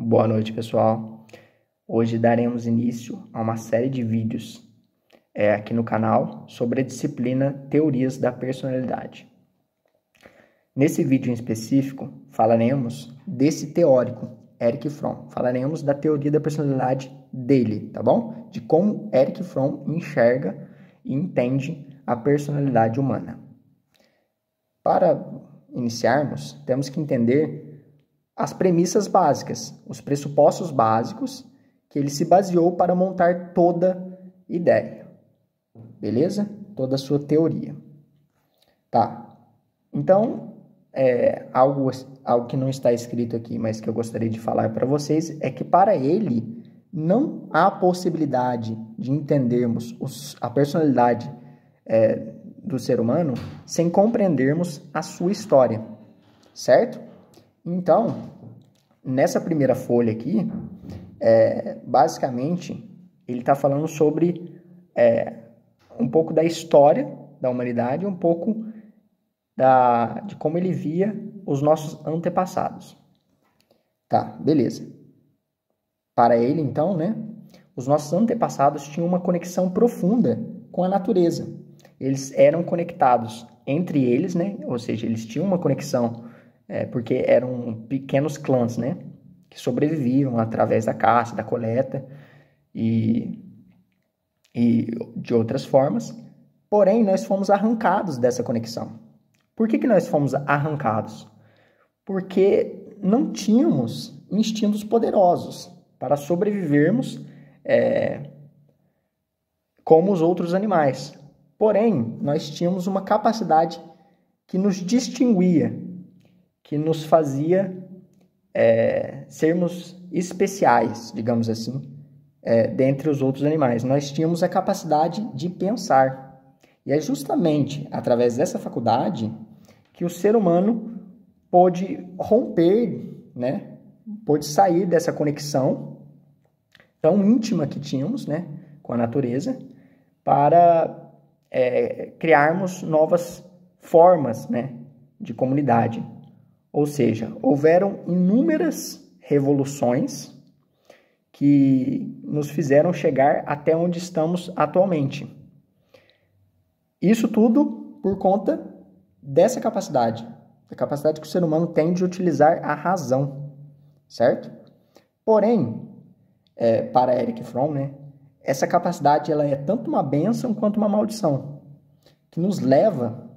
Boa noite, pessoal. Hoje daremos início a uma série de vídeos aqui no canal sobre a disciplina Teorias da Personalidade. Nesse vídeo em específico, falaremos desse teórico, Erich Fromm. Falaremos da teoria da personalidade dele, tá bom? De como Erich Fromm enxerga e entende a personalidade humana. Para iniciarmos, temos que entender as premissas básicas, os pressupostos básicos que ele se baseou para montar toda ideia, beleza? Toda a sua teoria. Tá, então, algo que não está escrito aqui, mas que eu gostaria de falar para vocês, é que para ele não há possibilidade de entendermos a personalidade do ser humano sem compreendermos a sua história, certo? Então, nessa primeira folha aqui, basicamente, ele está falando sobre um pouco da história da humanidade, um pouco de como ele via os nossos antepassados. Tá, beleza. Para ele, então, né, os nossos antepassados tinham uma conexão profunda com a natureza. Eles eram conectados entre eles, né, ou seja, eles tinham uma conexão porque eram pequenos clãs, né, que sobreviviam através da caça, da coleta e de outras formas. Porém, nós fomos arrancados dessa conexão. Por que nós fomos arrancados? Porque não tínhamos instintos poderosos para sobrevivermos como os outros animais. Porém, nós tínhamos uma capacidade que nos distinguia, que nos fazia sermos especiais, digamos assim, dentre os outros animais. Nós tínhamos a capacidade de pensar. E é justamente através dessa faculdade que o ser humano pôde romper, né? Pôde sair dessa conexão tão íntima que tínhamos, né, com a natureza, para criarmos novas formas, né, de comunidade. Ou seja, houveram inúmeras revoluções que nos fizeram chegar até onde estamos atualmente. Isso tudo por conta dessa capacidade, a capacidade que o ser humano tem de utilizar a razão, certo? Porém, para Erich Fromm, né, essa capacidade ela é tanto uma bênção quanto uma maldição, que nos leva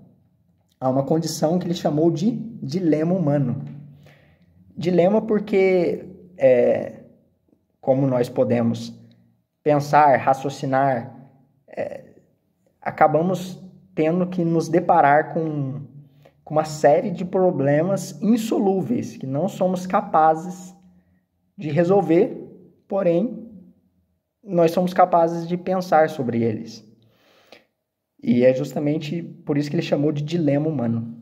a uma condição que ele chamou de dilema humano. Dilema porque, como nós podemos pensar, raciocinar, acabamos tendo que nos deparar com uma série de problemas insolúveis que não somos capazes de resolver, porém, nós somos capazes de pensar sobre eles. E é justamente por isso que ele chamou de dilema humano.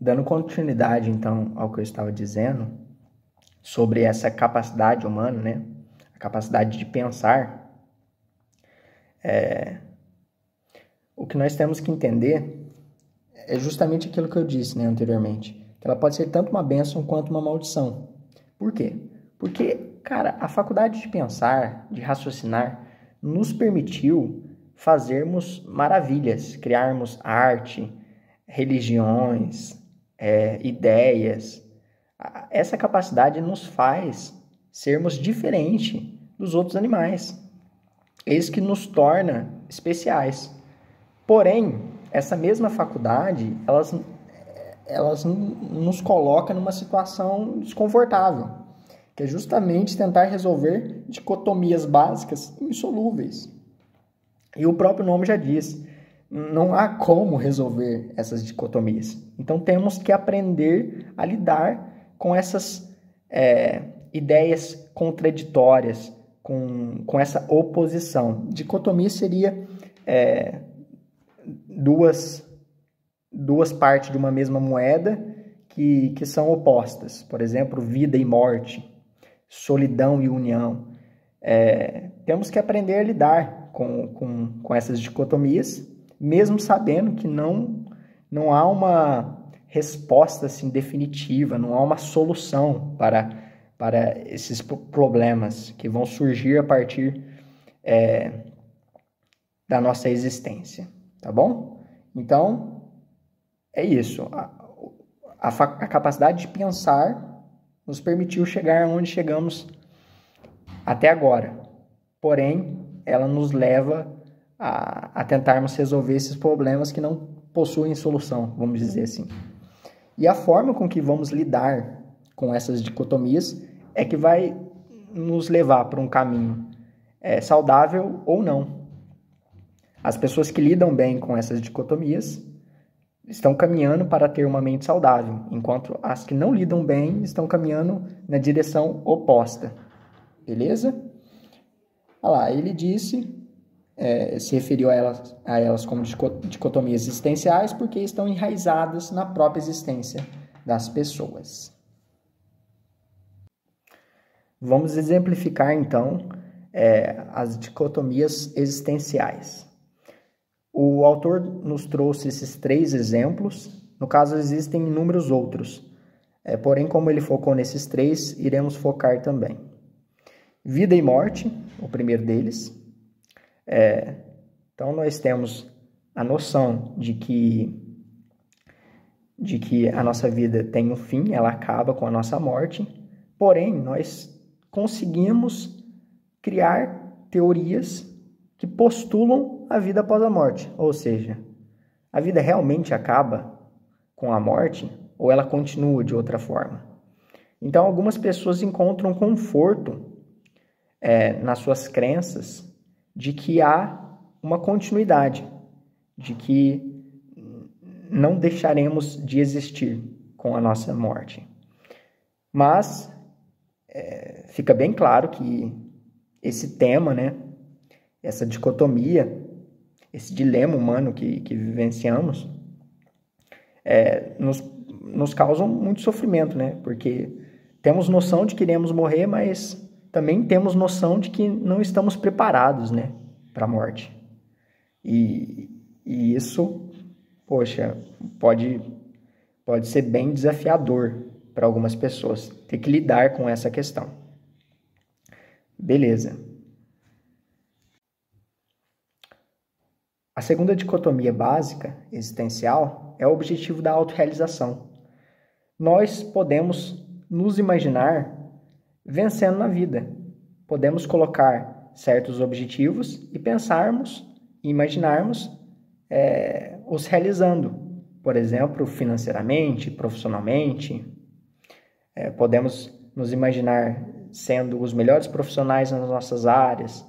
Dando continuidade, então, ao que eu estava dizendo sobre essa capacidade humana, né? A capacidade de pensar, o que nós temos que entender é justamente aquilo que eu disse, né, anteriormente, que ela pode ser tanto uma bênção quanto uma maldição. Por quê? Porque, cara, a faculdade de pensar, de raciocinar, nos permitiu fazermos maravilhas, criarmos arte, religiões, ideias. Essa capacidade nos faz sermos diferentes dos outros animais. É isso que nos torna especiais. Porém, essa mesma faculdade, elas nos coloca numa situação desconfortável, que é justamente tentar resolver dicotomias básicas insolúveis. E o próprio nome já diz, não há como resolver essas dicotomias. Então, temos que aprender a lidar com essas ideias contraditórias, com essa oposição. Dicotomia seria duas partes de uma mesma moeda que são opostas. Por exemplo, vida e morte, solidão e união. Temos que aprender a lidar com essas dicotomias, mesmo sabendo que não há uma resposta assim, definitiva, não há uma solução para esses problemas que vão surgir a partir da nossa existência, tá bom? Então, é isso. A capacidade de pensar nos permitiu chegar onde chegamos até agora. Porém, ela nos leva a tentarmos resolver esses problemas que não possuem solução, vamos dizer assim. E a forma com que vamos lidar com essas dicotomias é que vai nos levar para um caminho saudável ou não. As pessoas que lidam bem com essas dicotomias estão caminhando para ter uma mente saudável, enquanto as que não lidam bem estão caminhando na direção oposta. Beleza? Olha lá, ele disse, se referiu a elas como dicotomias existenciais porque estão enraizadas na própria existência das pessoas. Vamos exemplificar, então, as dicotomias existenciais. O autor nos trouxe esses 3 exemplos, no caso existem inúmeros outros, porém como ele focou nesses 3, iremos focar também. Vida e morte, o primeiro deles. Então nós temos a noção de que a nossa vida tem um fim, ela acaba com a nossa morte, porém nós conseguimos criar teorias que postulam a vida após a morte. Ou seja, a vida realmente acaba com a morte ou ela continua de outra forma? Então, algumas pessoas encontram conforto nas suas crenças de que há uma continuidade, de que não deixaremos de existir com a nossa morte. Mas fica bem claro que esse tema, né, essa dicotomia, esse dilema humano que vivenciamos, nos causam muito sofrimento, né? Porque temos noção de que iremos morrer, mas também temos noção de que não estamos preparados, né, para a morte. E isso, poxa, pode ser bem desafiador para algumas pessoas, ter que lidar com essa questão. Beleza. A segunda dicotomia básica, existencial, é o objetivo da autorrealização. Nós podemos nos imaginar vencendo na vida. Podemos colocar certos objetivos e pensarmos, imaginarmos os realizando. Por exemplo, financeiramente, profissionalmente. Podemos nos imaginar sendo os melhores profissionais nas nossas áreas,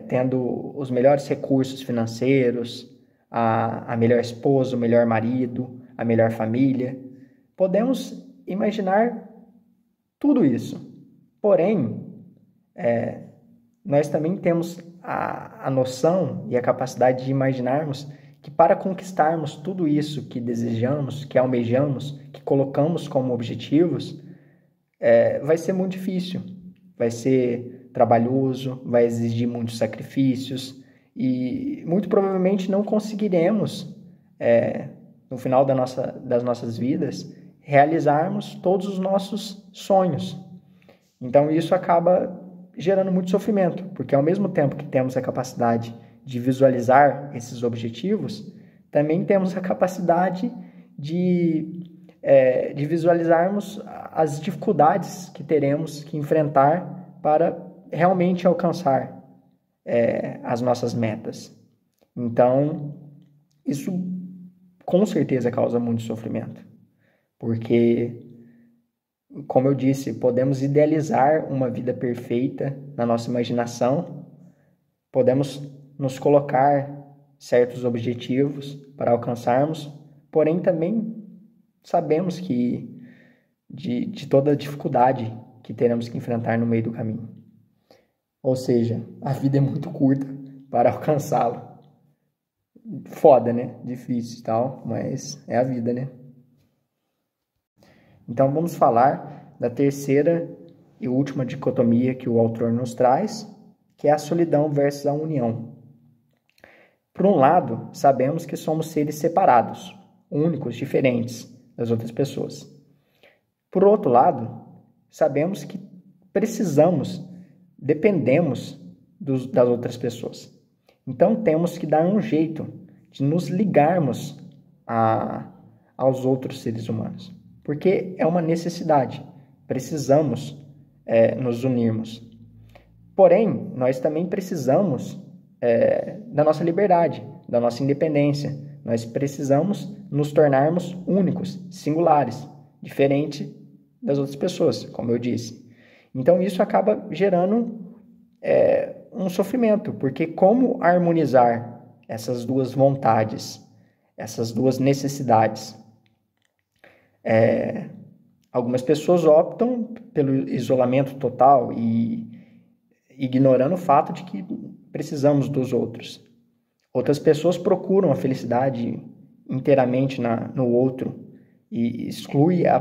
tendo os melhores recursos financeiros, a melhor esposa, o melhor marido, a melhor família. Podemos imaginar tudo isso. Porém, nós também temos a noção e a capacidade de imaginarmos que para conquistarmos tudo isso que desejamos, que almejamos, que colocamos como objetivos, vai ser muito difícil, vai ser trabalhoso, vai exigir muitos sacrifícios e muito provavelmente não conseguiremos, no final das nossas vidas, realizarmos todos os nossos sonhos. Então isso acaba gerando muito sofrimento, porque ao mesmo tempo que temos a capacidade de visualizar esses objetivos, também temos a capacidade de visualizarmos as dificuldades que teremos que enfrentar para realmente alcançar as nossas metas. Então, isso com certeza causa muito sofrimento, porque, como eu disse, podemos idealizar uma vida perfeita na nossa imaginação, podemos nos colocar certos objetivos para alcançarmos, porém também sabemos que de toda a dificuldade que teremos que enfrentar no meio do caminho. Ou seja, a vida é muito curta para alcançá-lo. Foda, né? Difícil e tal, mas é a vida, né? Então vamos falar da terceira e última dicotomia que o autor nos traz, que é a solidão versus a união. Por um lado, sabemos que somos seres separados, únicos, diferentes, das outras pessoas. Por outro lado, sabemos que dependemos das outras pessoas. Então, temos que dar um jeito de nos ligarmos aos outros seres humanos, porque é uma necessidade, precisamos nos unirmos. Porém, nós também precisamos da nossa liberdade, da nossa independência. Nós precisamos nos tornarmos únicos, singulares, diferente das outras pessoas, como eu disse. Então, isso acaba gerando um sofrimento, porque como harmonizar essas duas vontades, essas duas necessidades? Algumas pessoas optam pelo isolamento total e ignorando o fato de que precisamos dos outros. Outras pessoas procuram a felicidade inteiramente no outro e exclui a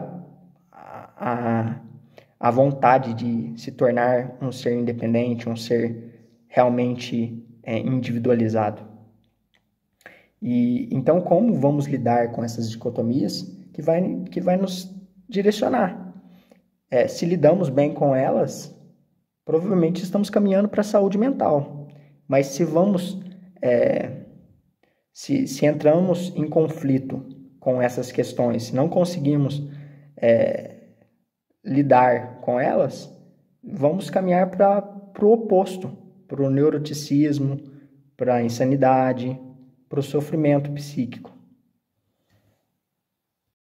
vontade de se tornar um ser independente, um ser realmente individualizado. E então, como vamos lidar com essas dicotomias que vai nos direcionar? Se lidamos bem com elas, provavelmente estamos caminhando para a saúde mental. Mas se entramos em conflito com essas questões, se não conseguimos lidar com elas, vamos caminhar para o oposto, para o neuroticismo, para a insanidade, para o sofrimento psíquico.